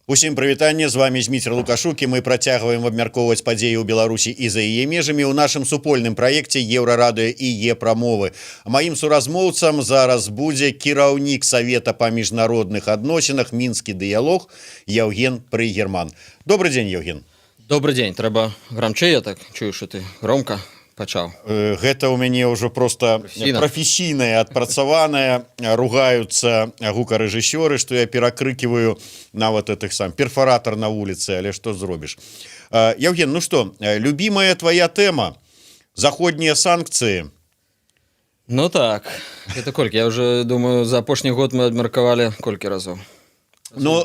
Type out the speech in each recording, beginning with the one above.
Усім прывітанне, з вами Зміцер Лукашук, і мы працягваем абмяркоўваць падзеі ў Беларусі і за яе межамі ў нашым супольным праекце Еўрарадыё і Е-прамовы. Маім суразмоўцам зараз будзе кіраўнік Савета па міжнародных адносінах Мінскі дыялог Яўген Прыгерман. Добрый дзень, Яўген. Добрый дзень, трэба грамчэй, я так чую, што ты громка пачаў. Гэта ў мяне ўжо проста прафесійнае, адпрацаванае, ругаюцца гукарэжысёры, што я перакрыкиваю нават этих сам перфоратор на вуліцы, але што зробіш. Яўген, ну што, любимая твоя тэма заходнія санкцыі. Ну так, это колькі? Я уже думаю, за апошні год мы абмеркавалі колькі разоў. Ну,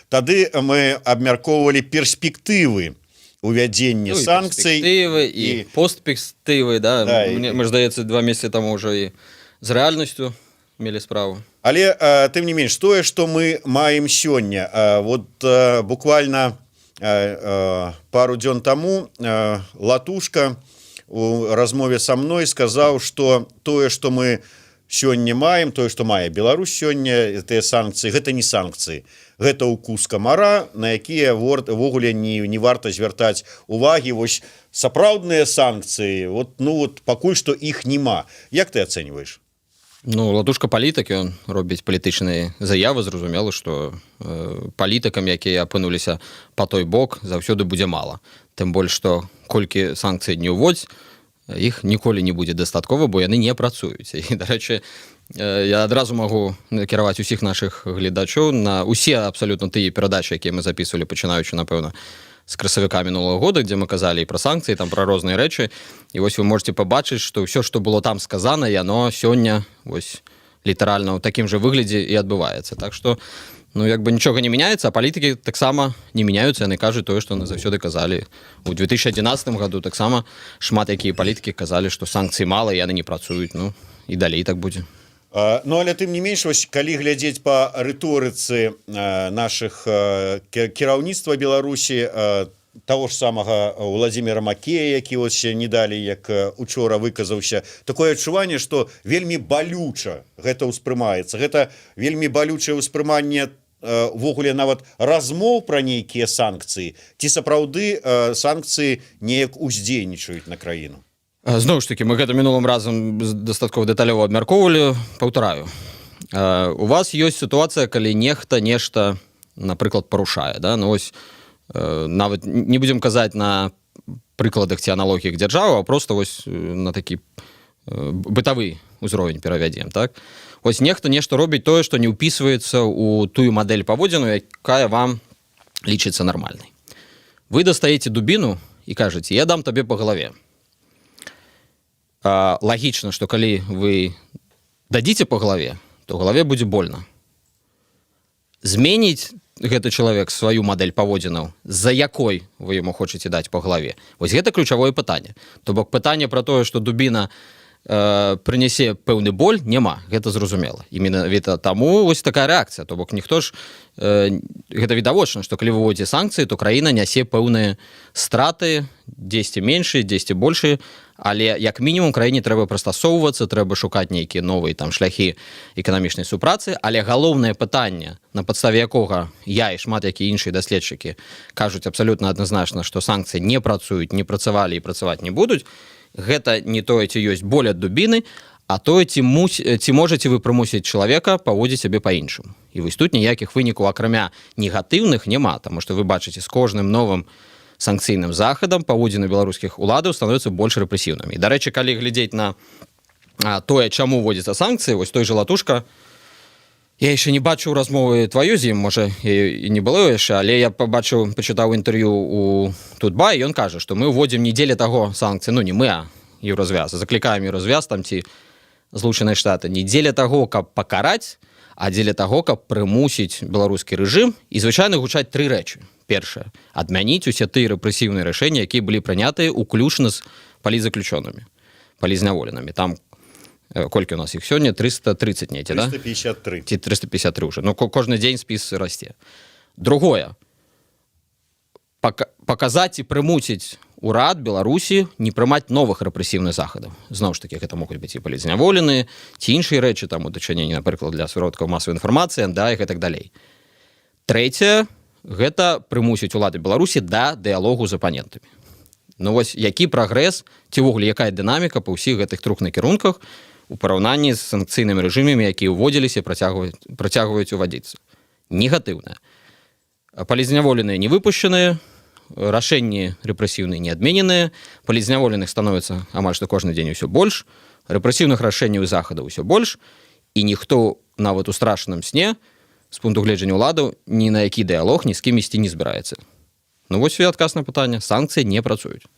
тады мы абмяркоўвалі перспектывы увядзення санкцый і постперспектывы, да? Да, мы ж, здаецца, 2 месяцы таму ўжо і з рэальнасцю мелі справу. Але тым не менш, тое, што мы маем сёння, вот буквально пару дзён таму Латушка у размове са мной сказаў, што тое, што мы сёння маем, тое, што мае Беларусь сёння, тыя санкцыі, гэта не санкцыі. Гэта укус камара, на якія ввогуле не варта звяртаць увагі. Вось сапраўдныя санкцыі, вот пакуль што іх няма. Як ты ацэньваеш? Ну, Латушка палітык, ён робіць палітычныя заявы, зразумела, што палітыкам, якія апынуліся па той бок, заўсёды будзе мала. Тым больш, што колькі санкцый не ўводзь, іх ніколі не будзе дастаткова, бо яны не працуюць. І, дарэчы, я адразу магу накіраваць усіх нашых гледачоў на усе абсалютна тыя перадачы, якія мы записывалі, пачынаючы, напэўна, з красавіка мінулага года, дзе мы казалі і пра санкцыі, там пра розныя рэчы. І вось вы можете пабачыць, што ўсё, што было там сказана, яно сёння вось літаральна ў такім жа выглядзе і адбываецца. Так што, ну, як бы нічога не мяняецца, а палітыкі таксама не мяняюцца, яны кажуць тое, што яны заўсёды казалі. У 2011 году таксама шмат якія палітыкі казалі, што санкцый мала, і яны не працуюць, ну, і далей так будзе. Ну, але тым не менш, вось, калі глядзець па рыторыцы нашых кіраўніцтва Беларусі, таго ж самага Владзіміра Макея, які вось не далі, як учора выказаўся, такое адчуванне, што вельмі балюча гэта ўспрымаецца. Гэта вельмі балючае ўспрыманне ввогуле нават размоў пра нейкія санкцыі, ці сапраўды санкцыі неяк уздзейнічаюць на краіну. Зноў ж такі, мы гэта мінулым разам дастаткова дэталёва абмяркоўвалі, паўтараю. У вас ёсць сітуацыя, калі нехта нешта, напрыклад, парушае, да? Ну, ось, нават не будзем казаць на прыкладах ці аналогіях дзяржавы, а проста вось на такі бытавы ўзровень перавядзем, так? Ось нехта нешта робіць тое, што не ўпісваецца ў тую мадэль паводзіну, якая вам лічыцца нармальнай. Вы дастаеце дубіну і кажаце: я дам табе па галаве. Лагічна, што калі вы дадзіце па галаве, то галаве будзе больно. Зменіць гэты чалавек сваю мадэль паводзінаў, з-за якой вы яму хочаце даць па галаве. Вось гэта ключавое пытанне. То бок пытанне пра тое, што дубіна прынясе пэўны боль, няма, гэта зразумела. І менавіта таму вось такая рэакцыя. То бок ніхто ж, гэта відавочна, што калі выводзіць санкцыі, то краіна нясе пэўныя страты, дзесьці меншыя, дзесьці большыя, але як мінімум краіне трэба прыстасоўвацца, трэба шукаць нейкія новыя там шляхі эканамічнай супрацы, але галоўнае пытанне, на падставе якога я і шмат якія іншыя даследчыкі кажуць абсалютна адназначна, што санкцыі не працуюць, не працавалі і працаваць не будуць, гэта не тое, ці ёсць боль ад дубіны, а тое, ці можаце вы прымусіць чалавека паводзіць сябе па-іншаму. І вось тут ніякіх вынікаў, акрамя негатыўных, няма, таму што вы бачыце, з кожным новым санкцыйным захадам паводзіны беларускіх уладаў становяцца больш рэпрэсіўнымі. І, дарэчы, калі глядзець на тое, чаму вводзяцца санкцыі, вось той жа Латушка, я яшчэ не бачыў размовы тваю з ім, можа, і не было яшчэ, але я пачытаў інтэрв'ю у Тутба, і ён кажа, што мы ўводзім не дзеля таго санкцыі, ну не мы, а Еўразвяз, заклікаем Еўразвяз там ці Злучаныя Штаты, не дзеля таго, каб пакараць, а дзеля таго, каб прымусіць беларускі рэжым, і звычайна гучаць 3 рэчы. Першае, адмяніць усе тыя рэпрэсіўныя рашэнні, якія былі прынятыя уключна з палітзаключонымі, палізняволенымі. Там колькі у нас іх сёння? 330 неці, да? 353. Ці 353 уже. Ну, кожны дзень спіс расце. Другое, паказаць і прымусіць урад Беларусі не прымаць новых рэпрэсіўных захадаў. Зноў ж такі, гэта могуць быць і палізняволеныя, ці іншыя рэчы, там у дачыненні, напрыклад, для сродкаў масавай інфармацыі, да, і гэтак далей. Трэцяе, гэта прымусіць улады Беларусі да дыялогу з апанентамі. Ну вось які прагрэс ці ўвогуле якая дынаміка па ўсіх гэтых трох накірунках у параўнанні з санкцыйнымі рэжымамі, якія ўводзіліся, працягваюць увадзіцца? Негатыўная. Палізняволеныя не выпушчаныя, рашэнні рэпрэсіўныя не адмененыя, палізняволеных становіцца амаль што кожны дзень усё больш, рэпрэсіўных рашэнняў захаду ўсё больш, і ніхто нават у страшным сне з пункту гледжання ўладаў ні на які дыялог ні з кім ісці не збіраецца. Ну вось і адказ на пытанне, санкцыі не працуюць.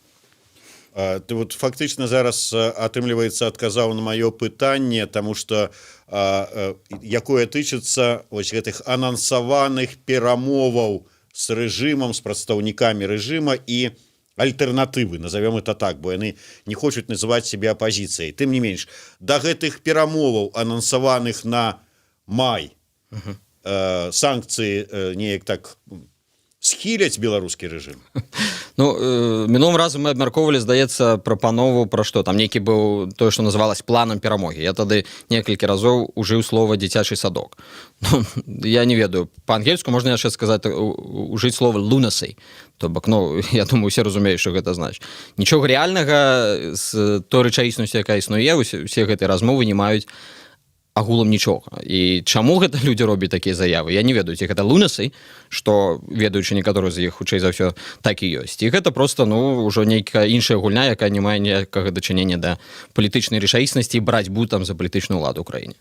Ты вот фактычна зараз атрымліваецца адказаў на маё пытанне, таму што якое тычыцца вось гэтых анансаваных перамоваў з рэжымам, з прадстаўнікамі рэжыма і альтэрнатывы, назовем это так, бо яны не хочуць называць сябе апазіцыяй. Тым не менш, да гэтых перамоваў, анансаваных на май, санкцыі неяк так схіляць беларускі рэжым? Ну, мінулым разам мы абмяркоўвалі, здаецца, прапанову пра што, там нейкі быў тое, што называлось планам перамогі. Я тады некалькі разоў ужыў слова дзіцячы садок. Ну, я не ведаю, па-ангельску можна яшчэ сказаць, ужыць слова lunacy. То бок, ну, я думаю, усе разумеюць, што гэта значыць. Нічога рэальнага з той рэчаіснасці, якая існуе, усе гэтыя размовы не маюць агулам нічога. І чаму гэта людзі робяць такія заявы? Я не ведаю, ці гэта лунасы, што, ведаючы некаторыя з іх, хутчэй за ўсё, так і ёсць. І гэта проста, ну, ўжо нейкая іншая гульня, якая не мае ніякага дачынення да палітычнай рэчаіснасці і браць бутам за палітычную ўладу ў краіне.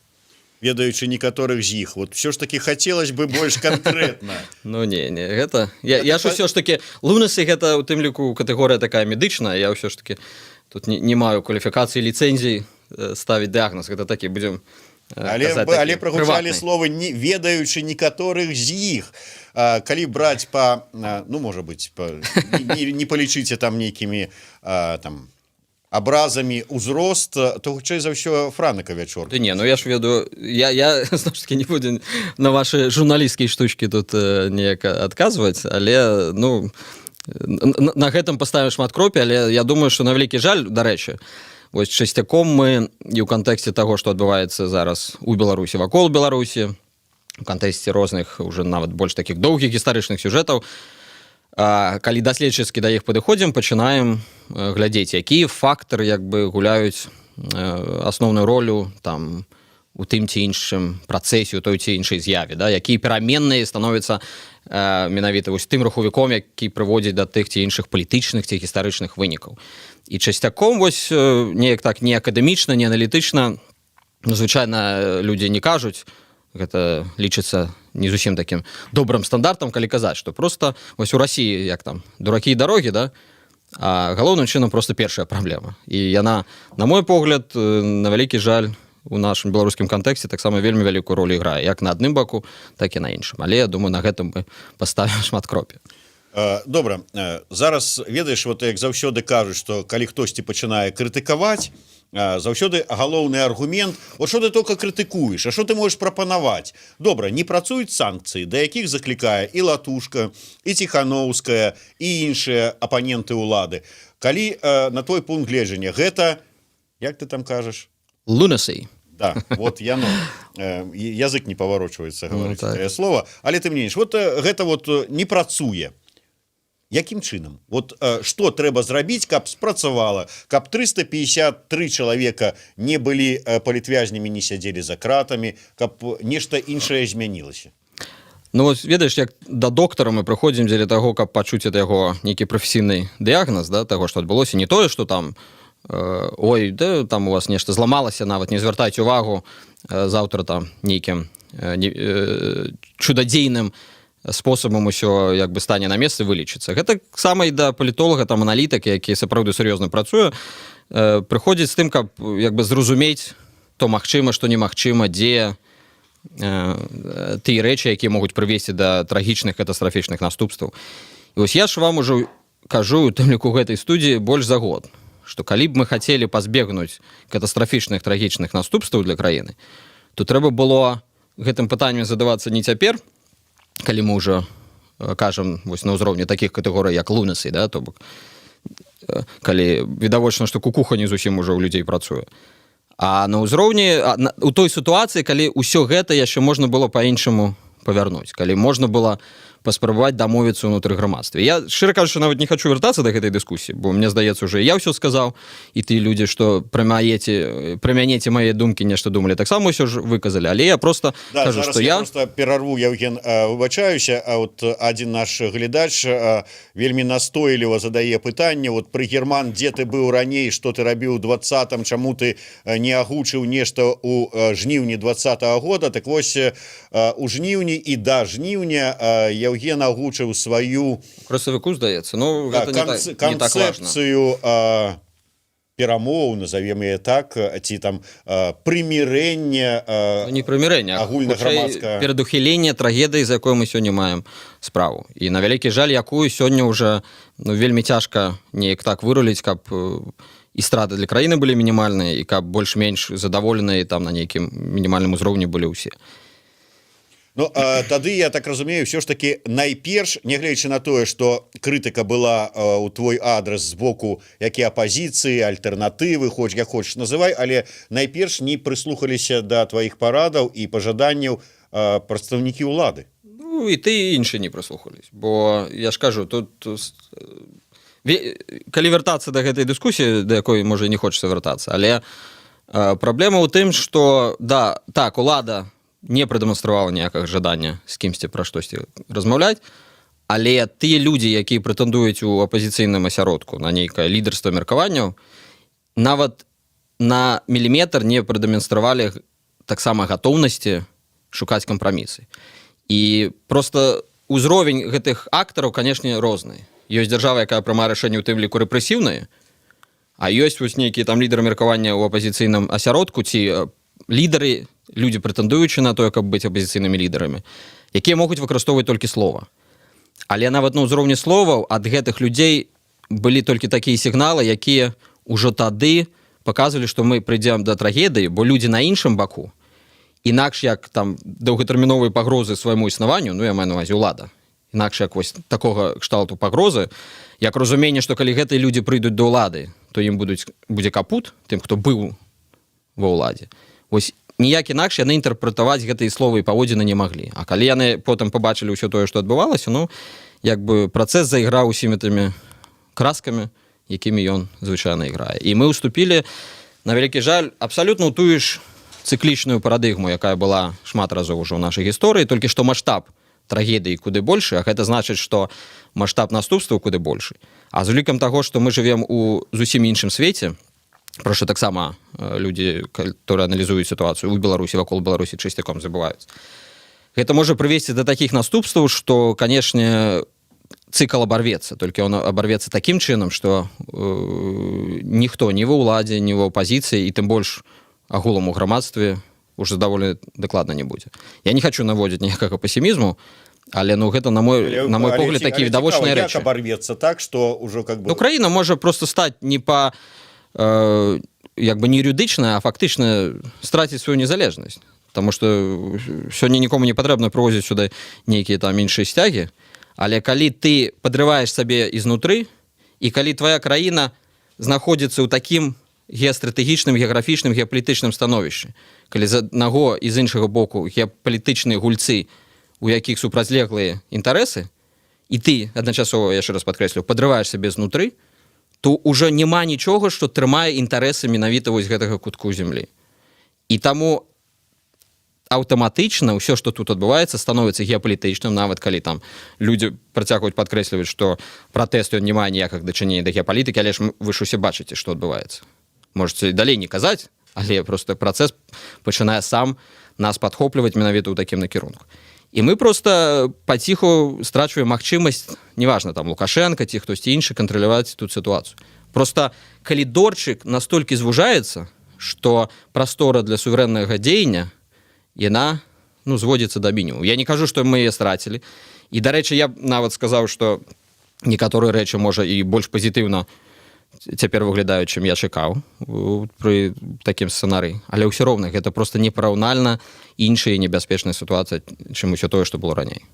Ведаючы некаторых з іх, вот все ж таки хацелось бы больш канкрэтна. Ну не, гэта... Я ж усё ж таки... Лунасы гэта, у тым ліку, катэгорыя такая медычная, я ўсё ж таки тут не маю кваліфікацыі, ліцэнзій ставіць дыягназ. Гэта такі, будзем... Але прагучалі словы не ведаючы некаторых з іх. Калі браць па, ну можа быць, не палічыце там нейкімі там абразамі ўзрост, то хутчэй за ўсё Франыка Вячорка. Да не, ну я ж ведаю, я зноў ж таки не буду на вашы журналісцкія штучкі тут неяк адказваць, але ну на гэтым паставім шмат кропі, але я думаю, што на вялікі жаль, дарэчы, вось часцяком мы і ў кантэксце таго, што адбываецца зараз у Беларусі, вакол Беларусі, у кантэксце розных уже нават больш такіх доўгіх гістарычных сюжэтаў, калі даследчыцкі да іх падыходзім, пачынаем глядзець, якія фактары як бы гуляюць асноўную ролю там у тым ці іншым працэсе, у той ці іншай з'яве, да? Якія пераменныя становяцца менавіта вось тым рухавіком, які прыводзіць да тых ці іншых палітычных ці гістарычных вынікаў. І часцяком вось неяк так не акадэмічна, не аналітычна, звычайна людзі не кажуць, гэта лічыцца не зусім такім добрым стандартам, калі казаць, што проста вось у Расіі, як там, дуракі і дарогі, да? А галоўным чынам проста першая праблема. І яна, на мой погляд, на вялікі жаль, у нашым беларускім кантэксце таксама вельмі вялікую ролю іграе, як на адным баку, так і на іншым. Але я думаю, на гэтым мы паставім шмат кропі. Добра, зараз ведаеш, вот як заўсёды кажуць, што калі хтосьці пачынае крытыкаваць, заўсёды галоўны аргумент, вот што ты только крытыкуеш, а што ты можаш прапанаваць? Добра, не працуюць санкцыі, да якіх заклікае і Латушка, і Ціханоўская, і іншыя апаненты ўлады. Калі на твой пункт гледжання гэта, як ты там кажаш? Lunacy. Да, вот яно. Язык не паварочваецца гаварыць гэтае слово, але ты менш, вот гэта вот не працуе. Якім чынам? Вот што трэба зрабіць, каб спрацавала, каб 353 чалавека не былі палітвязнямі, не сядзелі за кратамі, каб нешта іншае змянілася? Ну вот ведаеш, як да доктара мы прыходзім дзеля таго, каб пачуць ад яго нейкі прафесійны дыягназ, да, таго, што адбылося, не тое, што там ой, да, там у вас нешта зламалася, нават не звяртайце увагу, заўтра там нейкім чудадзейным спосабам усё як бы стане на месцы, вылечыцца. Гэта сама і да палітолага, там аналітык, які сапраўды сур'ёзна працуе, прыходзіць з тым, каб як бы зразумець, то магчыма, што немагчыма, дзе тыя рэчы, якія могуць прывесці да трагічных катастрафічных наступстваў. І вось я ж вам ужо кажу, у тым ліку гэтай студіі больш за год, што калі б мы хацелі пазбегнуць катастрафічных трагічных наступстваў для краіны, то трэба было гэтым пытаннем задавацца не цяпер, калі мы ўжо кажам вось на ўзроўні такіх катэгорый, як лунасы, да, то бок калі відавочна, што кукуха не зусім ужо ў людзей працуе. А на ўзроўні, у той сітуацыі, калі ўсё гэта яшчэ можна было па-іншаму павярнуць, калі можна было паспрабаваць дамовіцца ўнутры грамадства. Я, шчыра кажучы, нават не хачу вяртацца да гэтай дыскусіі, бо мне здаецца, уже я ўсё сказаў, і ты людзі, што пра мяне ці мае думкі нешта думалі, таксама ўсё ж выказалі, але я просто кажу, што я просто перарву, Евген, выбачаюся, а вот адзін наш глядач вельмі настойліва задае пытанне, вот пры Герман, дзе ты быў раней, што ты рабіў у 20-м, чаму ты не агучыў нешта у жніўні 20-го года. Так вось, у жніўні і да жніўня Евген агучыў сваю красавіку, здаецца, ну гэта не так важна. Канцэпцыю перамоў, назовем яе так, ці там прымірэння, не прымірэння, агульнаграмадскага перадухіленне трагедыі, за якой мы сёння маем справу. І на вялікі жаль, якую сёння ўжо вельмі цяжка неяк так выруліць, каб і страты для краіны былі мінімальныя, і каб больш-менш задаволеныя там на нейкім мінімальным узроўні былі ўсе. Ну, тады, я так разумею, все ж таки найперш, нягледзячы на тое, што крытыка была у твой адрес з боку які апазіцыі, альтэрнатывы, хоць як хочаш называй, але найперш не прыслухаліся да тваіх парадаў і пажаданняў прадстаўнікі ўлады. Ну, і ты і іншыя не прыслухались, бо я ж кажу, тут калі вяртацца да гэтай дыскусіі, да якой, можа, не хочацца вяртацца, але праблема ў тым, што, да, так, улада не прадэманстравала ніякага жадання з кімсьці пра штосьці размаўляць, але тыя людзі, якія прэтэндуюць у апазіцыйным асяродку на нейкае лідарства меркаванняў, нават на міліметр не прадэманстравалі таксама гатоўнасці шукаць кампрамісы. І проста ўзровень гэтых актараў, канешне, розны. Ёсць дзяржава, якая прымае рашэнне ў тым ліку рэпрэсіўныя, а ёсць вось нейкія там лідары меркавання ў апазіцыйным асяродку ці лідары, людзі прэтэндуючы на тое, каб быць апазіцыйнымі лідарамі, якія могуць выкарыстоўваць толькі слова. Але нават на ўзроўні словаў ад гэтых людзей былі толькі такія сігналы, якія ўжо тады паказвалі, што мы прыйдзем да трагедыі, бо людзі на іншым баку, інакш як там доўгатэрміновыя пагрозы свайму існаванню, ну я маю на ўвазе ўлада, інакш як вось такога кшталту пагрозы, як разуменне, што калі гэтыя людзі прыйдуць да ўлады, то ім будзе капут, тым, хто быў ва ўладзе. Вось ніяк інакш яны інтэрпрэтаваць гэтыя словы і паводзіны не маглі. А калі яны потым пабачылі ўсё тое, што адбывалася, ну, як бы працэс зайграў усімі тымі краскамі, якімі ён звычайна іграе. І мы ўступілі, на вялікі жаль, абсалютна ў тую ж цыклічную парадыгму, якая была шмат разоў ужо ў нашай гісторыі, толькі што маштаб трагедыі куды большы, а гэта значыць, што маштаб наступстваў куды большы. А з улікам таго, што мы жывем у зусім іншым свеце, пра што таксама людзі, которые аналізуюць сітуацыю ў Беларусі, вакол Беларусі чысцяком забываюць. Гэта можа прывесці да такіх наступстваў, што, канешне, цыкл абарвецца, толькі он абарвецца такім чынам, што ніхто ні ва ўладзе, ні ва апазіцыі, і тым больш агулам у грамадстве уже даволі дакладна не будзе. Я не хачу наводзіць ніякага песімізму, але ну гэта на мой погляд такі відавочныя рэчы. Як абарвецца так, што ўжо как бы Украіна можа просто стаць не па як бы не юрыдычна, а фактычна страціць сваю незалежнасць. Таму што сёння нікому не патрэбна прывозіць сюды нейкія там іншыя сцягі, але калі ты падрываеш сабе ізнутры, і калі твая краіна знаходзіцца ў такім геастратэгічным, геаграфічным, геапалітычным становішчы, калі з аднаго і з іншага боку геапалітычныя гульцы, у якіх супрацьлеглыя інтарэсы, і ты адначасова, яшчэ раз падкрэслю, падрываеш сабе знутры, то ўжо няма нічога, што трымае інтарэсы менавіта вось гэтага кутку зямлі. І таму аўтаматычна ўсё, што тут адбываецца, становіцца геапалітычным, нават калі там людзі працягваюць падкрэсліваць, што пратэст ён не мае ніякага дачынення да геапалітыкі, але ж вы ж усе бачыце, што адбываецца. Можаце далей не казаць, але просто працэс пачынае сам нас падхопліваць менавіта ў такім накірунку. І мы просто паціху страчваем магчымасць, неважна, там Лукашенко ці хтосьці іншы, кантраляваць тут сітуацыю. Просто калідорчык настолькі звужаецца, што прастора для суверэннага дзеяння яна зводзіцца да мінімуму. Я не кажу, што мы яе страцілі. І, дарэчы, я нават сказаў, што некаторыя рэчы, можа, і больш пазітыўна цяпер выглядаюць, чым я чакаў пры такім сцэнарыі. Але ўсё роўна, гэта проста непараўнальна іншая небяспечная сітуацыя, чым усё тое, што было раней.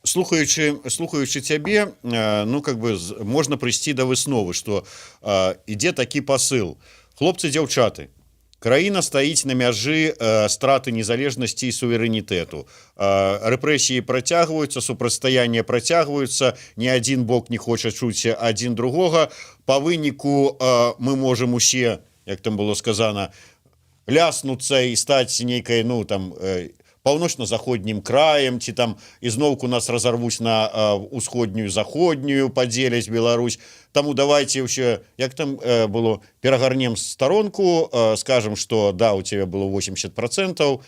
Слухаючы цябе, как бы можна прыйсці да высновы, што ідзе такі пасыл. Хлопцы, дзяўчаты, Краіна стаіць на мяжы страты незалежнасці і суверэнітэту. Рэпрэсіі працягваюцца, супрацьстаянне працягваюцца, ні адзін бок не хоча чуць адзін другога. Па выніку мы можам усе, як там было сказана, ляснуцца і стаць нейкай, ну, там, паўночна-заходнім краем, ці там ізноўку нас разарвуць на усходнюю, заходнюю, падзеляць Беларусь. Таму давайте ўсё, як там было, перагарнем старонку, скажем, што да, у цябе было 80%,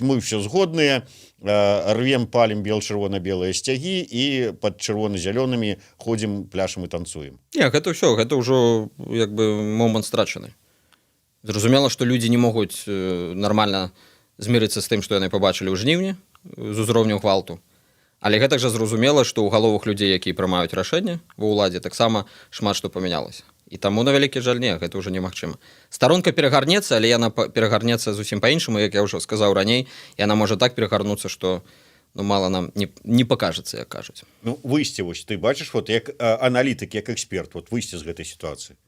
мы ўсё згодныя, рвем, палім бел-чырвона-белыя сцягі і пад чырвона-зялёнымі ходзім, пляшам і танцуем. Не, гэта ўсё, гэта ўжо як бы момант страчаны. Зразумела, што людзі не могуць нармальна змірыцца з тым, што яны пабачылі ў жніўні з узроўню гвалту. Але гэта ж зразумела, што ў галовах людзей, якія прымаюць рашэнне ва ўладзе, таксама шмат што памянялася. І таму, на вялікі жаль, не, гэта ўжо немагчыма. Старонка перагарнецца, але яна перагарнецца зусім па-іншаму, як я ўжо сказаў раней, яна можа так перагарнуцца, што ну, мала нам не пакажацца, як кажуць. Ну, выйсце, вось, ты бачыш, вот, як аналітык, як эксперт, вот, выйсце з гэтай сітуацыі.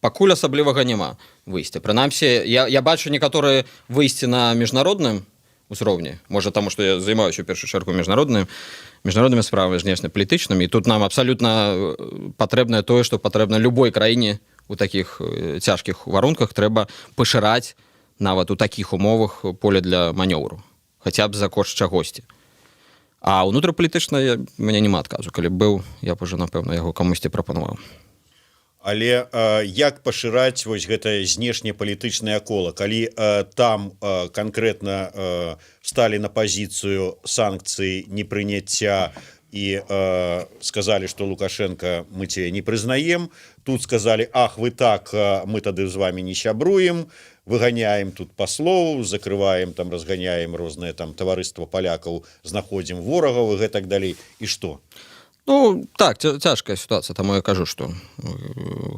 Пакуль асаблівага няма выйсця. Прынамсі, я бачу некаторыя выйсці на міжнародным узроўні. Можа, таму, што я займаюся ў першую чаргу міжнароднымі справамі, знешнепалітычнымі, і тут нам абсалютна патрэбнае тое, што патрэбна любой краіне у такіх цяжкіх варунках трэба пашыраць нават у такіх умовах поле для манёўру, хаця б за кошт чагосьці. А ўнутрапалітычна мяне няма адказу. Калі б быў, я б ужо, напэўна, яго камусьці прапанаваў. Але як пашыраць вось гэтае знешнепалітычнае кола, калі там канкрэтна сталі на пазіцыю санкцый непрыняцця і сказалі, што Лукашенко мы цябе не прызнаем, тут сказалі, ах, вы так, мы тады з вами не сябруем, выганяем тут паслоў, закрываем, там разганяем розныя там таварыства палякаў, знаходзім ворагаў і гэтак далей. І што? Ну, так, цяжкая сітуацыя, таму я кажу, што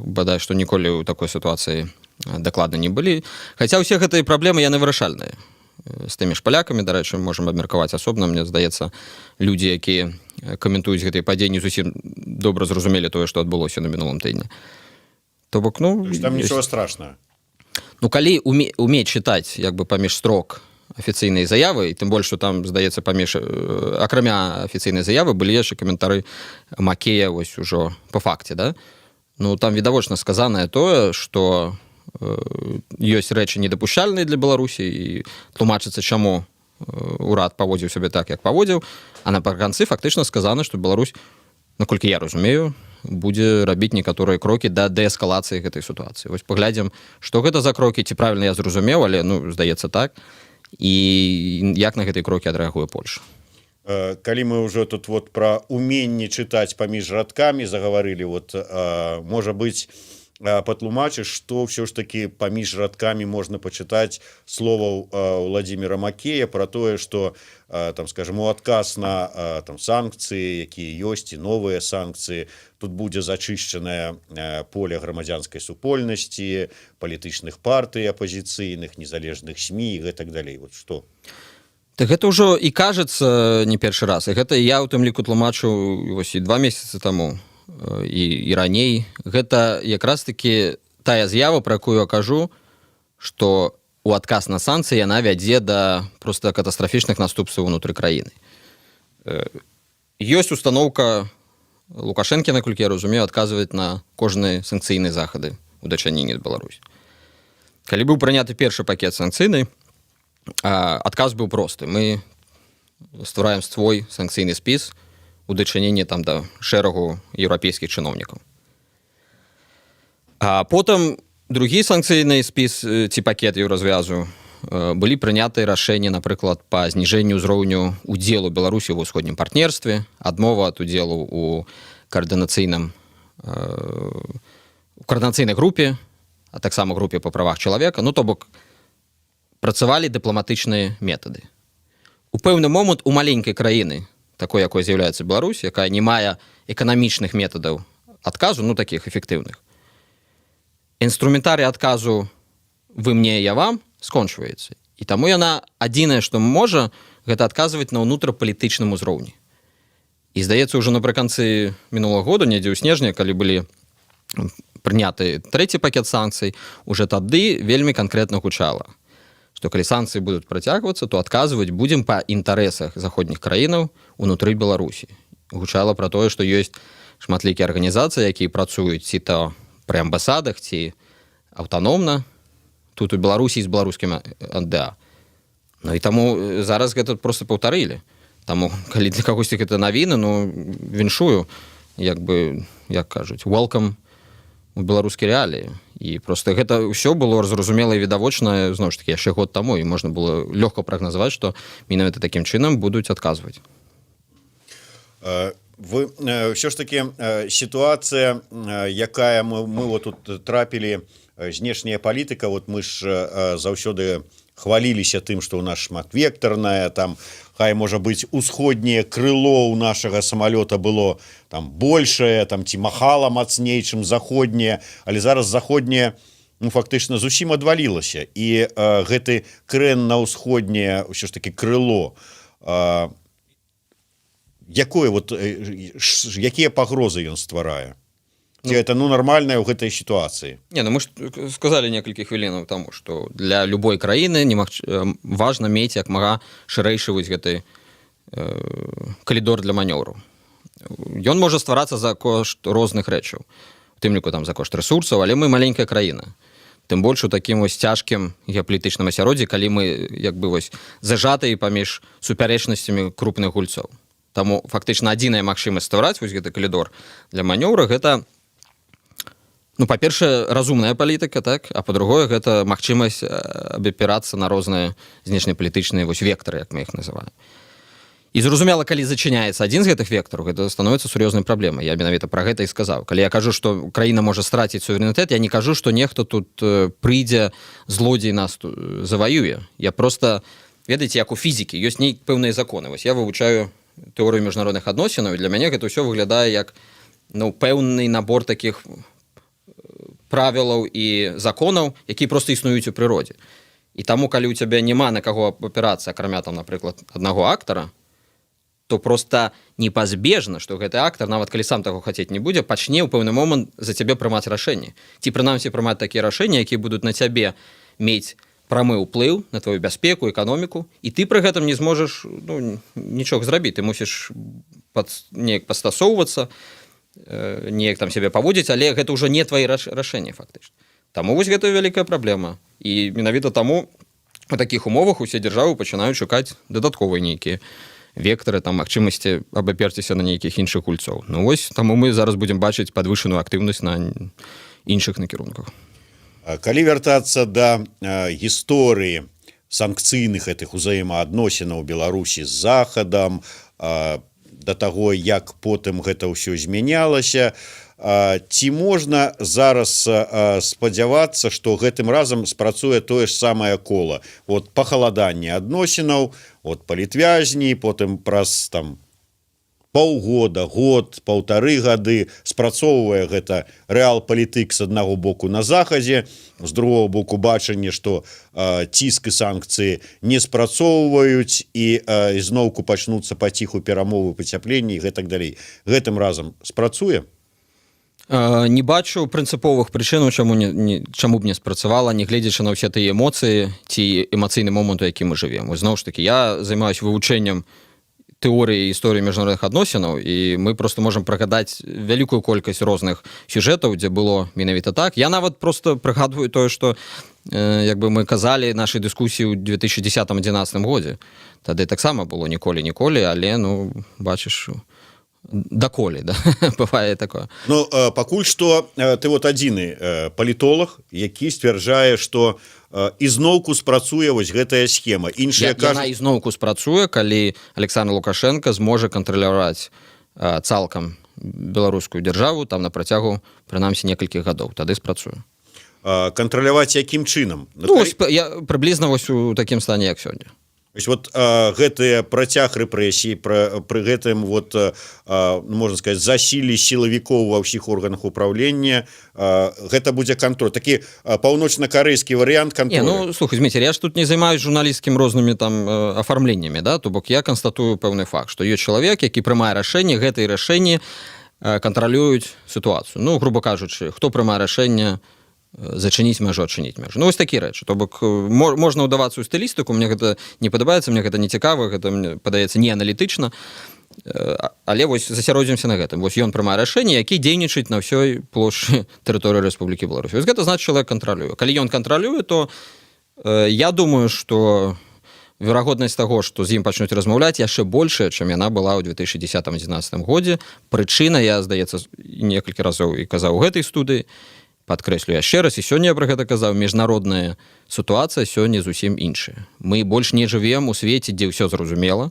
бадай, што ніколі ў такой сітуацыі дакладна не былі. Хаця ўсе гэтыя праблемы, яны вырашальныя. З тымі ж палякамі, дарэчы, можам абмеркаваць асобна. Мне здаецца, людзі, якія каментуюць гэтыя падзеі, зусім добра зразумелі тое, што адбылося на мінулым тыдні. То бок, ну... Там нічого страшного. Ну, калі умець чытаць, як бы, паміж строк афіцыйнай заявы, і тым больш, што там, здаецца, паміж акрамя афіцыйнай заявы былі яшчэ каментары Макея вось ужо па факце, да? Ну, там відавочна сказанае тое, што ёсць рэчы недапушчальныя для Беларусі і тлумачыцца, чаму урад паводзіў сябе так, як паводзіў, а напрыканцы фактычна сказана, што Беларусь, наколькі я разумею, будзе рабіць некаторыя крокі да дээскалацыі гэтай сітуацыі. Вось паглядзім, што гэта за крокі, ці правільна я зразумеў, але, ну, здаецца так, і як на гэтыя крокі адрэагуе Польша. Калі мы ўжо тут вот пра уменне чытаць паміж радкамі загаварылі, вот, можа быць, патлумачыш, што ўсё ж такі паміж радкамі можна пачытаць словаў Владимира Макея пра тое, што, там, скажем, у адказ на там санкцыі, якія ёсць, і новыя санкцыі, тут будзе зачышчанае поле грамадзянскай супольнасці, палітычных партый апазіцыйных, незалежных СМІ і гэтак далей. Вот што? Так гэта ўжо і кажацца не першы раз. І гэта я ў тым ліку тлумачу вось і 2 месяцы таму, і раней. Гэта якраз такі тая з'ява, пра якую я кажу, што у адказ на санкцыі яна вядзе да проста катастрафічных наступстваў унутры краіны. Ёсць устаноўка Лукашэнкі, наколькі я разумею, адказваць на кожныя санкцыйныя захады у дачыненні з Беларусі. Калі быў прыняты першы пакет санкцыйны, адказ быў просты. Мы ствараем свой санкцыйны спіс у дачыненні там да шэрагу еўрапейскіх чыноўнікаў. А потым другі санкцыйны спіс ці пакет еўразвязу былі прыняты рашэнні, напрыклад, па зніжэнню ўзроўню удзелу Беларусі ва ўсходнім партнерстве, адмова ад удзелу ў каардынацыйнай групе, а таксама групе па правах чалавека. Ну, то бок, працавалі дыпламатычныя метады. У пэўны момант у маленькай краіны, такой, якой з'яўляецца Беларусь, якая не мае эканамічных метадаў адказу, ну, такіх эфектыўных, інструментарый адказу «вы мне, я вам» скончваецца. І таму яна адзінае, што можа, гэта адказваць на ўнутрапалітычным узроўні. І, здаецца, ўжо напрыканцы мінулага года, недзе ў снежні, калі былі прыняты трэці пакет санкцый, уже тады вельмі канкрэтна гучала, што калі санкцыі будуць працягвацца, то адказваць будзем па інтарэсах заходніх краінаў унутры Беларусі. Гучала пра тое, што ёсць шматлікія арганізацыі, якія працуюць ці то пры амбасадах, ці аўтаномна, тут у Беларусі з беларускім НДА. Ну і таму зараз гэта просто паўтарылі. Таму, калі для кагосьці гэта навіна, ну, віншую, як кажуць, welcome у беларускія рэаліі. І просто гэта ўсё было зразумела і відавочна, зноў ж такі, яшчэ год таму, і можна было лёгка прагназаваць, што менавіта такім чынам будуць адказваць. Вы ўсё ж такі сітуацыя, якая мы вот тут трапілі, знешняя палітыка, вот мы ж заўсёды хваліліся тым, што ў нас шматвектарная, там хай можа быць усходняе крыло ў нашага самалёта было там большае, там ці махала мацней, чым заходняе, але зараз заходняе, ну, фактычна зусім адвалілася, і гэты крэн на ўсходняе ўсё ж такі крыло, якія пагрозы ён стварае? Ці это нармальная ў гэтай сітуацыі? Не, ну мы ж сказалі некалькі хвілінаў таму, што для любой краіны важна мець як мага шырэйшы вось гэты калідор для манёўру. Ён можа стварацца за кошт розных рэчаў, у тым ліку там за кошт рэсурсаў, але мы маленькая краіна. Тым больш у такім вось цяжкім геапалітычным асяроддзі, калі мы як бы вось зажатыя паміж супярэчнасцямі крупных гульцоў. Таму фактычна адзіная магчымасць ствараць вось гэты калідор для манёўра гэта, ну, па-першае, разумная палітыка, так? А па-другое, гэта магчымасць абапірацца на розныя знешнепалітычныя вось вектары, як мы іх называем. І зразумела, калі зачыняецца адзін з гэтых вектараў, гэта становіцца сур'ёзнай праблемай. Я менавіта пра гэта і сказаў. Калі я кажу, што краіна можа страціць суверэнітэт, я не кажу, што нехто тут прыйдзе, злодзей нас заваюе. Я просто, ведаеце, як у фізікі, ёсць пэўныя законы. Вось я вывучаю тэорыю міжнародных адносінаў, і для мяне гэта ўсё выглядае як, ну, пэўны набор такіх правілаў і законаў, якія проста існуюць у прыродзе. І таму, калі ў цябе няма на каго апірацца, акрамя там, напрыклад, аднаго актара, то проста непазбежна, што гэты актар, нават калі сам таго хацець не будзе, пачне ў пэўны момант за цябе прымаць рашэнні. Ці прынамсі прымаць такія рашэнні, якія будуць на цябе мець прамы ўплыў на твою бяспеку, эканоміку, і ты пры гэтым не зможаш, ну, нічога зрабіць. Ты мусіш неяк пастасоўвацца, неяк там сябе паводзіць, але гэта ўжо не твои рашэнні фактычна. Таму вось гэта вялікая праблема. І менавіта таму у такіх умовах усе дзяржавы пачынаюць шукаць дадатковыя нейкія вектары, там магчымасці абаперціся на нейкіх іншых гульцоў. Ну вось таму мы зараз будзем бачыць падвышаную актыўнасць на іншых накірунках. Калі вяртацца да гісторыі санкцыйных гэтых узаемаадносінаў Беларусі з Захадам, да таго, як потым гэта ўсё змянялася, ці можна зараз спадзявацца, што гэтым разам спрацуе тое ж самае кола? Вот пахаладанне адносінаў, от палітвязні, потым праз там паўгода, год, паўтары гады спрацоўвае гэта рэал-палітык з аднаго боку на захадзе, з другого боку бачанне, што ціск і санкцыі не спрацоўваюць і зноўку пачнуцца паціху перамовы, пацяпленні і гэтак далей. Гэтым разам спрацуе? Не бачу прынцыповых прычынаў, чаму б не спрацавала, не гледзячы на ўсе тыя эмоцыі ці эмацыйны момант, у які мы жывем. Зноў ж такі, я займаюсь вывучэннем тэорыі гісторыі міжнародных адносінаў, і мы просто можам прыгадаць вялікую колькасць розных сюжэтаў, дзе было менавіта так. Я нават просто прыгадваю тое, што як бы мы казалі нашай дыскусіі ў 2010-2011 годзе. Тады таксама было ніколі, але, ну, бачыш, даколе, да? Бывае такое. Ну, пакуль што ты вот адзіны палітолог, які сцвярджае, што ізноўку спрацуе вось гэтая схема. Яна ізноўку спрацуе, калі Александр Лукашенко зможа кантраляваць цалкам беларускую дзяржаву там на працягу, прынамсі, некалькіх гадоў. Тады спрацуе. Кантраляваць якім чынам? Ну, прыблізна вось у такім стане, як сёння. Вот гэты працяг рэпрэсій пры гэтым вот можна сказаць засілі сілавікоў ва ўсіх органах управлення, гэта будзе кантроль, такі паўночна-карэйскі варыянт кантролю. Ну слухай, Зміцер, я ж тут не займаюсь журналісцкім рознымі там афармленнямі, да, то бок я канстатую пэўны факт, што ёсць чалавек, які прымае рашэнне, гэтыя рашэнні кантралююць сітуацыю. Ну, грубо кажучы, хто прымае рашэнне зачыніць мяжу, адчыніць мяжу. Ну, вось такія рэчы. То бок можна ўдавацца ў стылістыку, мне гэта не падабаецца, мне гэта не цікава, гэта мне падаецца не аналітычна, але вось засяродзімся на гэтым. Вось ён прымае рашэнне, які дзейнічаць на ўсёй плошчы тэрыторыі Рэспублікі Беларусь. Вось гэта значыць, чалавек кантралюе. Калі ён кантралюе, то я думаю, што верагоднасць таго, што з ім пачнуць размаўляць, яшчэ большая, чым яна была ў 2010-2011 годзе. Прычына, я, здаецца, некалькі разоў і казаў у гэтай студыі, падкрэслю яшчэ раз, і сёння я пра гэта казаў, міжнародная сітуацыя сёння зусім іншая. Мы больш не жывем у свеце, дзе ўсё зразумела.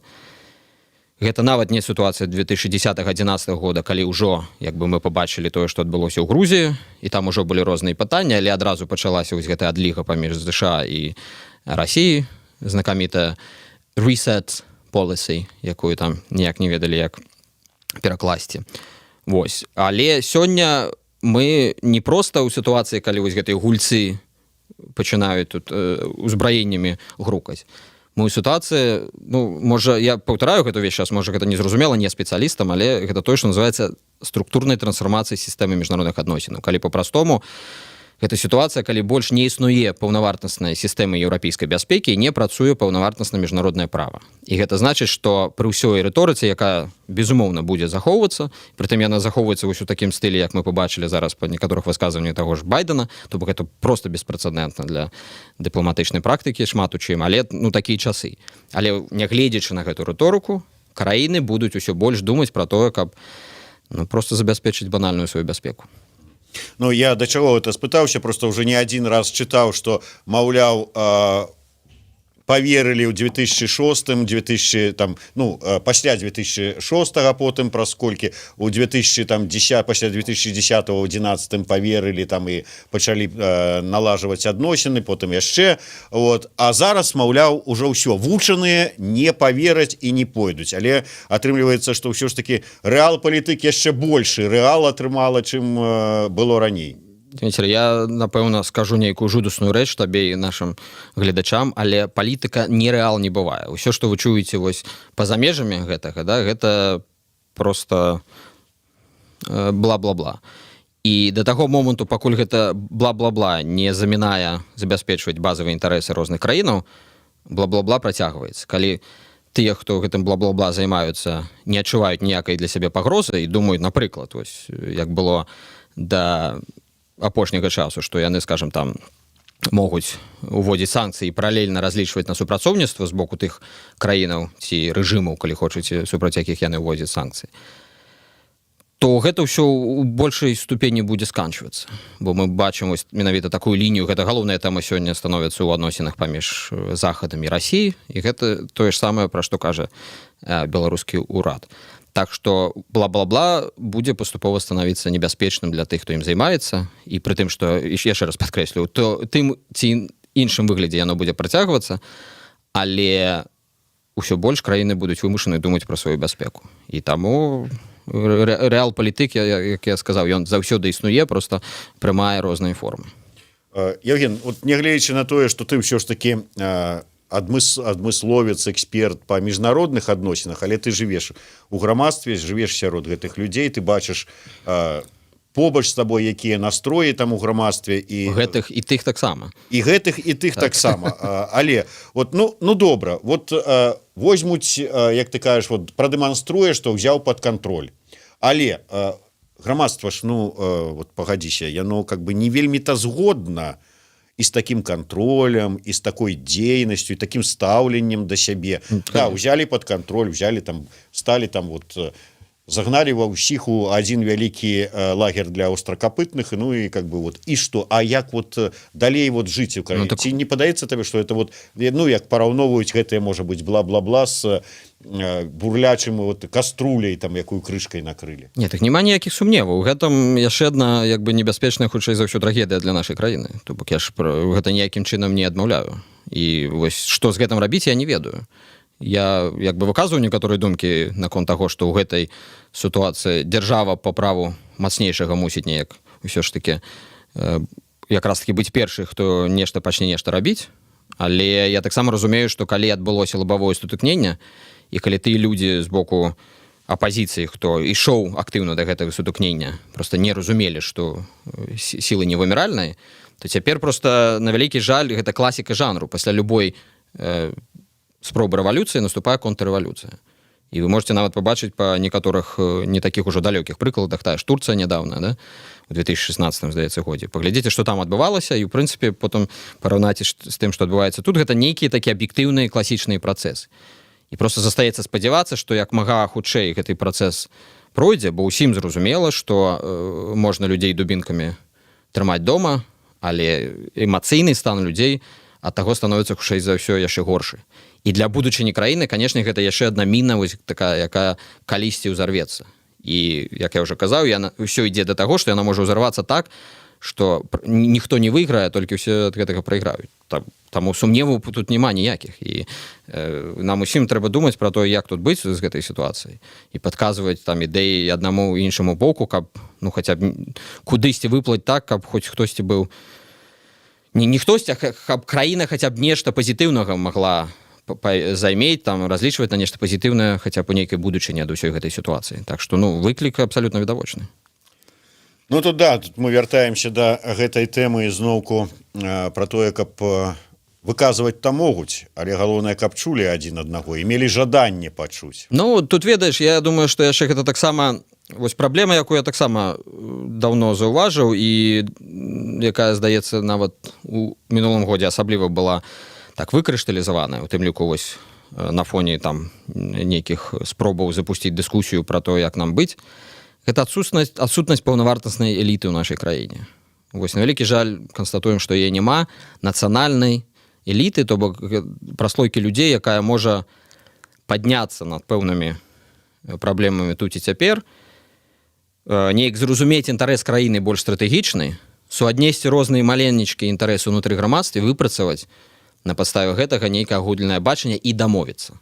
Гэта нават не сітуацыя 2010-2011 года, калі ўжо як бы мы пабачылі тое, што адбылося ў Грузіі, і там ужо былі розныя пытанні, але адразу пачалася вось гэтая адліга паміж США і Расіі, знакамітая reset policy, якую там ніяк не ведалі, як перакласці. Вось. Але сёння мы не проста ў сітуацыі, калі вось гэтыя гульцы пачынаюць тут узбраеннямі грукаць. Мы ў сітуацыі, ну, можа, я паўтараю гэта ўвесь час, можа, гэта незразумела не спецыялістам, але гэта тое, што называецца структурнай трансфармацыяй сістэмы міжнародных адносінаў. Калі па-простому, гэта сітуацыя, калі больш не існуе паўнавартасная сістэма еўрапейскай бяспекі і не працуе паўнавартасна міжнароднае права. І гэта значыць, што пры ўсёй рыторыцы, якая, безумоўна, будзе захоўвацца, прытым яна захоўваецца вось у такім стылі, як мы пабачылі зараз па некаторых высказваннях таго ж Байдена, то бок гэта проста беспрэцэдэнтна для дыпламатычнай практыкі, шмат у чым, але, ну, такія часы. Але, нягледзячы на гэту рыторыку, краіны будуць усё больш думаць пра тое, каб, ну, проста забяспечыць банальную сваю бяспеку. Ну, я да чаго гэта спытаўся, просто ўжо не адзін раз чытаў, што, маўляў, поверылі ў 2006 там, ну, пасля 2006 потым праз колькі у 2010 пасля 2010-11 поверылі там і пачалі налажваць адносіны, потым яшчэ, вот, а зараз, маўляў, ужо ўсё вучаныя не повераць і не пойдуць, але атрымліваецца, што ўсё ж таки рэал-палітык яшчэ большы рэал атрымала, чым было раней. Дмітрий, я, напэўна, скажу нейкую жудасную рэч табе і нашым гледачам, але палітыка нерэал не бывае. Усё, што вы чуеце вось па-за межамі гэтага, да, гэта просто бла-бла-бла. І да таго моманту, пакуль гэта бла-бла-бла не замінае забяспечваць базавыя інтарэсы розных краінаў, бла-бла-бла працягваецца. Калі тыя, хто гэтым бла-бла-бла займаюцца, не адчуваюць ніякай для сябе пагрозы і думаюць, напрыклад, вось, як было да апошняга часу, што яны, скажем, там могуць уводзіць санкцыі і паралельна разлічваць на супрацоўніцтва з боку тых краінаў ці рэжымаў, калі хочаце, супраць якіх яны ўводзяць санкцыі, то гэта ўсё ў большай ступені будзе сканчвацца. Бо мы бачым вось менавіта такую лінію, гэта галоўная тэма сёння становіцца ў адносінах паміж Захадам і Расіяй, і гэта тое ж самае, пра што кажа беларускі ўрад. Так што бла-бла-бла будзе паступова становіцца небяспечным для тых, хто ім займаецца, і пры тым, што, яшчэ раз падкрэслю, то тым ці іншым выглядзе яно будзе працягвацца, але ўсё больш краіны будуць вымушаны думаць пра сваю бяспеку. І таму рэал-палітык, як я сказаў, ён заўсёды існуе, проста прымае розныя формы. Евген, вот нягледзячы на тое, што ты ўсё ж такі адмысловец, эксперт па міжнародных адносінах, але ты жывеш у грамадстве, жывеш сярод гэтых людзей, ты бачыш побач з табой якія настроі там у грамадстве, і гэтых і тых таксама. І гэтых і тых таксама. Але вот, ну добра, вот возьмуць, як ты кажаш, вот прадэманструе, што ўзяў пад кантроль. Але грамадства ж, ну вот пагадзіся, яно как бы не вельмі-то згодна і з таким контролем, і з такой дзейнасцю, і таким стаўленнем да сябе. Да, взяли под контроль, взяли там, стали там вот, загнали ва ўсіх у один вялікі лагер для остракопытных, ну и как бы вот, и что, а як вот далей вот жыць у краіне? Ці не падаецца табе, что это вот, ну як параўноўваюць гэтае, можа быть, бла-бла-бла з бурлячым вот каструлей, там, якую крышкай накрылі. Не, так няма ніякіх сумневаў. У гэтым яшчэ адна, як бы, небяспечная, хутчэй за ўсё, трагедыя для нашай краіны. То бок я ж гэта ніякім чынам не адмаўляю. І вось што з гэтым рабіць, я не ведаю. Я, як бы, выказваю некаторыя думкі наконт таго, што ў гэтай сітуацыі дзяржава па праву мацнейшага мусіць неяк усё ж такі якраз такі быць першы, хто нешта пачне нешта рабіць. Але я таксама разумею, што калі адбылося лабавое сутыкненне, і калі тыя людзі з боку апазіцыі, хто ішоў актыўна да гэтага сутыкнення, просто не разумелі, што сілы невыміральныя, то цяпер просто на вялікі жаль гэта класіка жанру. Пасля любой спробы рэвалюцыі наступае контррэвалюцыя. І вы можете нават пабачыць па некаторых не такіх ужо далёкіх прыкладах, тая ж Турцыя нядаўна, да? У 2016, здаецца, годзе. Паглядзіце, што там адбывалася, і, ў прынцыпе, потым параўнаце з тым, што адбываецца тут, гэта нейкія такія аб'ектыўныя класічныя працэсы. І просто застаецца спадзявацца, што як мага хутчэй гэты працэс пройдзе, бо ўсім зразумела, што можна людзей дубінкамі трымаць дома, але эмацыйны стан людзей ад таго становіцца хутчэй за ўсё яшчэ горшы. І для будучыні краіны, канешне, гэта яшчэ адна міна, вось такая, якая калісьці ўзарвецца. І, як я ўжо казаў, ўсё ідзе да таго, што яна можа ўзарвацца так, што ніхто не выйграе, толькі ўсе ад гэтага прайграюць. Таму сумневу тут няма ніякіх. І нам усім трэба думаць пра то, як тут быць з гэтай сітуацыяй. І падказваць там ідэі аднаму іншаму боку, каб хаця б кудысьці выплаць так, каб хоць хтосьці быў... Не хтосьці, а каб краіна хаця б нешта пазітыўнага магла займець, там, разлічваць на нешта пазітыўнае, хаця б у нейкай будучыні ад усёй гэтай сітуацыі. Так што, выклік абсалютна відавочны. Ну, тут мы вяртаемся да гэтай тэмы зноўку пра тое, каб выказваць там могуць, але галоўнае, каб чулі адзін аднаго і мелі жаданне пачуць. Ну, тут, ведаеш, я думаю, што яшчэ гэта таксама вось праблема, якую я таксама даўно заўважыў і якая, здаецца, нават у мінулым годзе асабліва была так выкрышталізаваная, у тым ліку вось на фоне там нейкіх спробаў запусціць дыскусію пра то, як нам быць, гэта адсутнасць паўнавартаснай эліты ў нашай краіне. Вось на вялікі жаль канстатуем, што яе няма нацыянальнай эліты, то бок праслойкі людзей, якая можа падняцца над пэўнымі праблемамі тут і цяпер, неяк зразумець інтарэс краіны больш стратэгічны, суаднесці розныя маленечкія інтарэсы ўнутры грамадства, выпрацаваць на падставе гэтага нейкае агульнае бачанне і дамовіцца.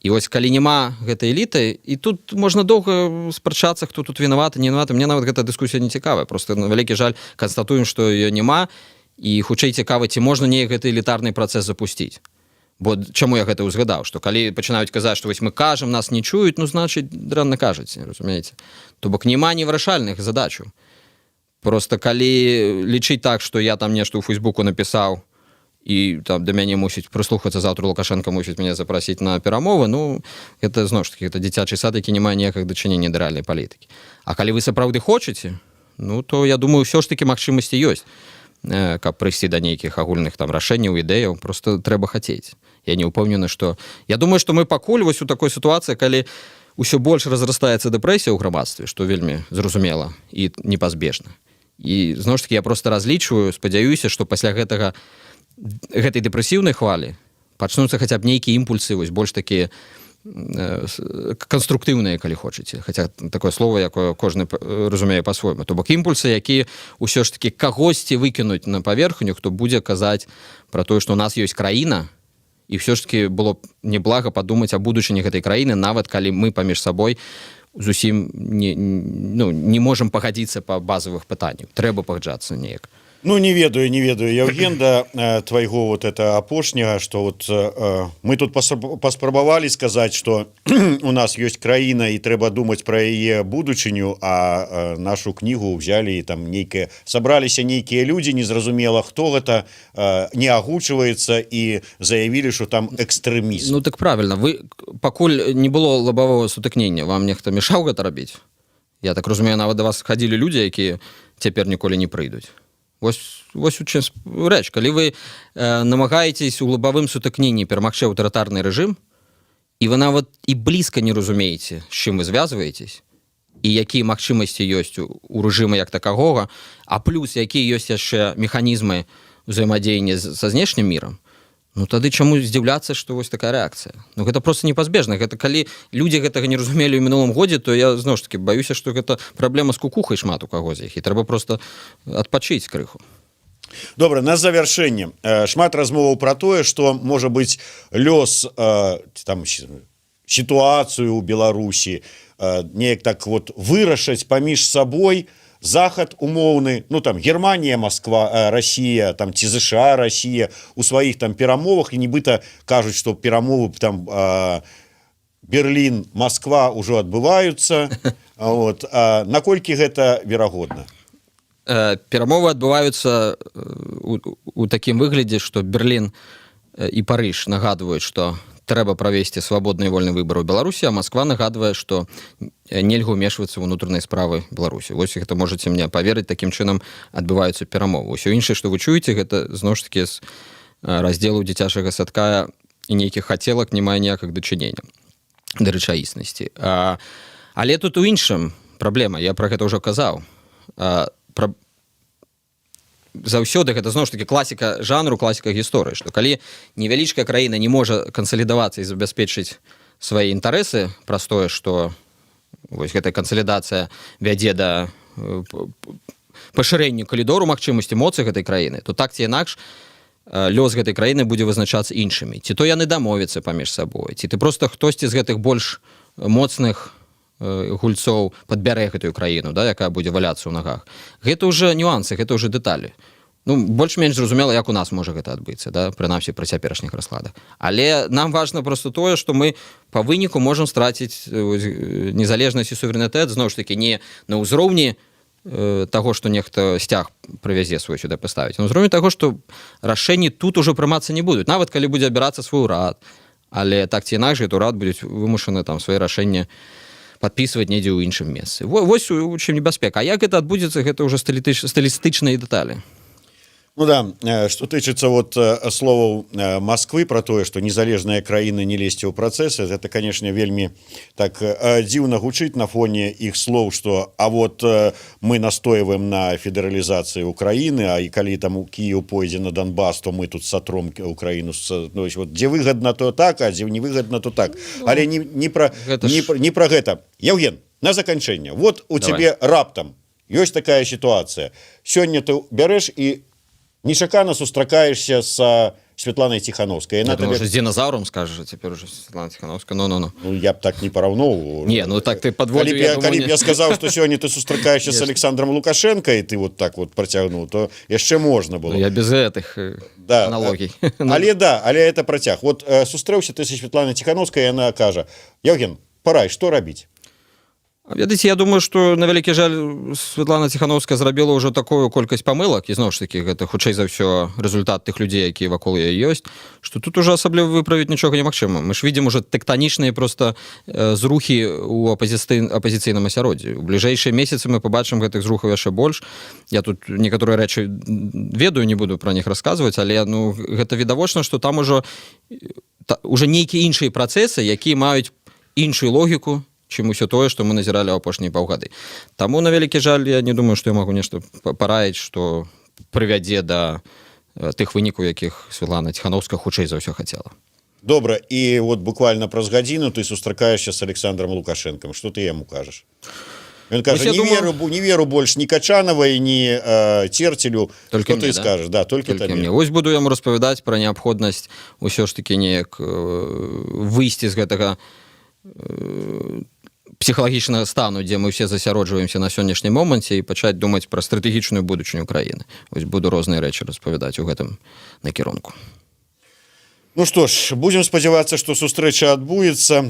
І вось калі няма гэтай эліты, і тут можна доўга спрачацца, хто тут вінаваты, не вінаваты, мне нават гэта дыскусія не цікавая, просто на вялікі жаль канстатуем, што яе няма, і хутчэй цікава, ці можна неяк гэты элітарны працэс запусціць. Бо чаму я гэта ўзгадаў, што калі пачынаюць казаць, што вось мы кажам, нас не чуюць, ну, значыць, дрэнна кажаце, разумееце? То бок няма невырашальных задачаў. Просто калі лічыць так, што я там нешта ў Фейсбуку напісаў, і там да мяне мусіць прыслухацца, заўтра Лукашенко мусіць мяне запрасіць на перамовы, ну, гэта, зноў ж такі, гэта дзіцячы сад, які не мае ніякага дачынення да рэальнай палітыкі. А калі вы сапраўды хочаце, ну, то, я думаю, ўсё ж такі магчымасці ёсць, каб прыйсці да нейкіх агульных там рашэнняў, ідэяў, просто трэба хацець. Я не ўпэўнены, што... Я думаю, што мы пакуль вось у такой сітуацыі, калі ўсё больш разрастаецца дэпрэсія ў грамадстве, што вельмі зразумела і непазбежна. І, зноў ж такі, я просто разлічваю, спадзяюся, што пасля гэтай дэпрэсіўнай хвалі пачнуцца хаця б нейкія імпульсы, вось больш такія канструктыўныя, калі хочаце. Хаця такое слово, якое кожны разумее па-свойму. То бок імпульсы, якія ўсё ж такі кагосьці выкінуць на паверхню, хто будзе казаць пра тое, што ў нас ёсць краіна, і ўсё ж такі было б неблага падумаць о будучыні гэтай краіны, нават калі мы паміж сабой зусім не можам пагадзіцца па базавых пытаннях. Трэба пагаджацца неяк. Ну, не ведаю, Евген, да твайго вот это апошняга, што вот мы тут паспрабавалі сказаць, што у нас ёсць краіна і трэба думаць пра яе будучыню, а нашу кнігу ўзялі і там нейкія сабраліся нейкія людзі, незразумела, хто гэта, не агучваецца і заявілі, што там экстрэмізм. Ну так правильно, вы пакуль не было лабавога сутыкнення, вам нехта мешаў гэта рабіць? Я так разумею, нават да вас хадзілі людзі, якія цяпер ніколі не прыйдуць. Вось у чым рэч, калі вы намагаецесь у лабавым сутыкненні перамагчы аўтарытарны рэжым, і вы нават і блізка не разумееце, з чым вы звязваецесь, і якія магчымасці ёсць у рэжыма як такога, а плюс якія ёсць яшчэ механізмы ўзаемадзеяння са знешнім мірам, ну тады чаму здзіўляцца, што вось такая рэакцыя? Ну гэта проста непазбежна. Гэта калі людзі гэтага не разумелі ў мінулым годзе, то я зноў ж такі баюся, што гэта праблема з кукухай шмат у каго з іх, і трэба проста адпачыць крыху. Добра, на завяршэнне. Шмат размоваў пра тое, што можа быць лёс там сітуацыю ў Беларусі неяк так вот вырашаць паміж сабой, Захад умоўны, ну там Германія, Москва, Россия, там ці ЗША, Россия у сваіх там перамовах, і нібыта кажуць, што перамовы там Берлін, Москва ўжо адбываюцца. Вот. А наколькі гэта верагодна? Перамовы адбываюцца у такім выглядзе, што Берлін і Парыж нагадваюць, што трэба правесці свабодны і вольны выбар у Беларусі, а Москва нагадвае, што нельга ўмешвацца ў унутраныя справы Беларусі. Вось гэта можаце мне паверыць, такім чынам адбываюцца перамовы. Усё іншае, што вы чуеце, гэта зноў ж такі з раздзелу дзіцячага садка і нейкіх хацелак не мае ніякіх дачынення да рэчаіснасці. Але тут у іншым праблема, я пра гэта ўжо казаў. Заўсёды гэта зноў ж такі класіка жанру, класіка гісторыі, што калі невялічкая краіна не можа кансалідавацца і забяспечыць свае інтарэсы праз тое, што вось гэтая кансалідацыя вядзе да пашырэнню калідору магчымасці моцы гэтай краіны, то так ці інакш лёс гэтай краіны будзе вызначацца іншымі. Ці то яны дамовяцца паміж сабой, ці ты проста хтосьці з гэтых больш моцных гульцоў падбярэ гэтую краіну, да, якая будзе валяцца ў нагах. Гэта ўжо нюансы, гэта ўжо дэталі. Больш-менш зразумела, як у нас можа гэта адбыцца, да, прынамсі пры цяперашніх раскладах. Але нам важна проста тое, што мы па выніку можам страціць незалежнасць і суверэнітэт, зноў ж такі не на ўзроўні таго, што нехта сцяг прывязе свой сюды паставіць. На ўзроўні таго, што рашэнні тут ужо прымацца не будуць, нават калі будзе абірацца свой урад. Але так ці інакш гэты урад будуць вымушаны там свае рашэнні падпісваць недзе ў іншым месцы. Вось у чым небяспека. А як гэта адбудзецца, гэта ўжо стылістычныя дэталі. Ну да, што тычыцца вот словаў Москвы про тое, што незалежная краіна не лезьце ў працэсы, гэта, канешне, вельмі так дзіўна гучыць на фоне іх слоў, што а вот мы настойваем на федэралізацыі Украіны, а і калі там у Кіеў пойдзе на Донбас, то мы тут сатром Украіну. Ну, вот, дзе выгадна, то так, а дзе невыгадна, то так. Але не про гэта. Яўген, на заканчэнне. Вот у цябе раптам ёсць такая сітуацыя. Сёння ты бярэш і нечакана сустракаешься с Светланай Тихановской. Я думаю, что с динозавром скажешь, а теперь уже Светлана Тихановская. Ну, я б так не параўноў. Не, ну так ты подводил. Калі б я сказаў, што сёння ты сустракаешься с Александром Лукашенко, і ты вот так вот працягнуў, то яшчэ можна было. Я без гэтых аналогій. Але это працяг. Вот сустрэўся ты са Светланай Тихановской, і яна кажа: Яўген, парай, што рабіць? Ведаеце, я думаю, што на вялікі жаль Светлана Тихановская зрабіла ўжо такую колькасць памылак, і зноў ж такі гэта хутчэй за ўсё результат тых людзей, якія вакол яе ёсць, што тут ужо асабліва выправіць нічога немагчыма. Мы ж видим уже тэктанічныя просто зрухі ў апазіцыйным асяроддзі. У бліжэйшыя месяцы мы побачым гэтых зрухаў яшчэ больш. Я тут некаторыя рэчы ведаю, не буду пра них расказваць, але гэта відавочна, што там ужо нейкія іншыя працэсы, якія маюць іншую логіку, чым усё тое, што мы назіралі ў апошнія паўгады. Таму, на вялікі жаль, я не думаю, што я магу нешта параіць, што прывядзе да тых вынікаў, якіх Светлана Тихановская хутчэй за ўсё хацела. Добра, і вот буквально праз гадзіну ты сустракаешся з Александром Лукашенком. Што ты яму кажаш? Ён кажа: не веру больш ні Качановай, ні Церцелю. Што ты скажаш? Да, толькі табе. Вось буду яму распавядаць пра неабходнасць усё ж такі неяк выйсці з гэтага псіхалагічнага стану, дзе мы ўсе засяроджваемся на сённяшнім моманце, і пачаць думаць пра стратэгічную будучыню краіны. Вось буду розныя рэчы распавядаць у гэтым накірунку. Ну што ж, будзем спадзявацца, што сустрэча адбудзецца,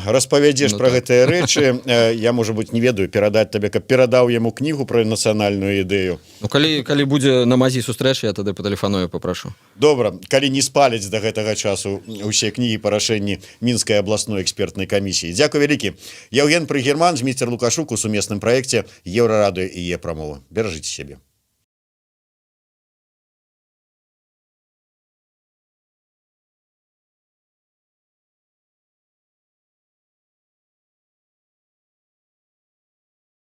распавядзеш пра гэтыя рэчы. Я, можа быць, не ведаю, перадаць табе, каб перадаў яму кнігу пра нацыянальную ідэю. Ну, калі будзе на мазі сустрэча, я тады патэлефаную, папрашу. Добра, калі не спаляць да гэтага часу усе кнігі па рашэнні Мінскай абласной экспертнай камісіі. Дзякуй вялікі. Яўген Прыгерман, Зміцер Лукашук у сумесным праекце Еўрарадыё і Е-прамова. Беражыце сябе.